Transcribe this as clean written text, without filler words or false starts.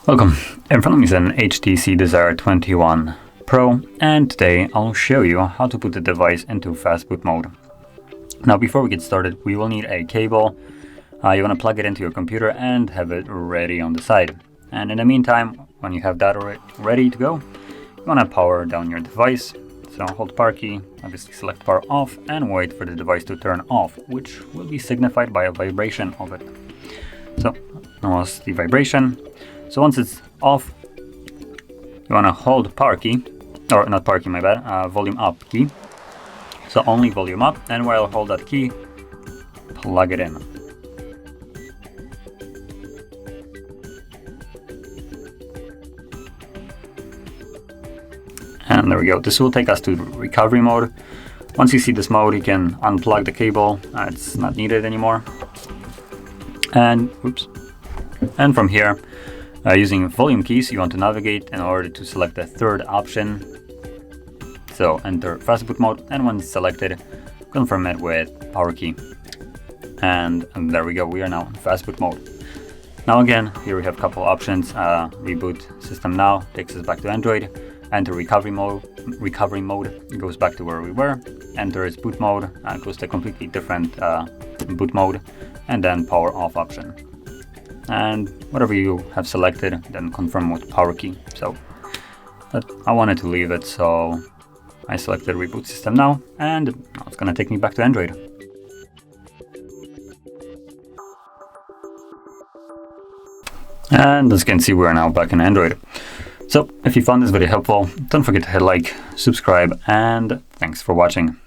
Welcome. In front of me is an HTC Desire 21 Pro, and today I'll show you how to put the device into Fastboot mode. Now, before we get started, we will need a cable. You want to plug it into your computer and have it ready on the side. And in the meantime, when you have that ready to go, you want to power down your device. So hold power key, obviously select power off, and wait for the device to turn off, which will be signified by a vibration of it. So now it's the vibration. So once it's off, you want to hold power key, or not power key, my bad, volume up key. So only volume up, and while I hold that key, plug it in. And there we go. This will take us to recovery mode. Once you see this mode, you can unplug the cable. It's not needed anymore. And from here, using volume keys, you want to navigate in order to select the third option. So enter Fastboot mode, and when selected, confirm it with power key. And there we go, we are now in Fastboot mode. Now again, here we have a couple options. Reboot system now takes us back to Android. Enter recovery mode goes back to where we were. Enter its boot mode, goes to a completely different boot mode, and then power off option. And whatever you have selected, then confirm with power key. So but I wanted to leave it, so I selected reboot system now, and now it's gonna take me back to Android. And as you can see, we're now back in Android. So if you found this video helpful, don't forget to hit like, subscribe, and thanks for watching.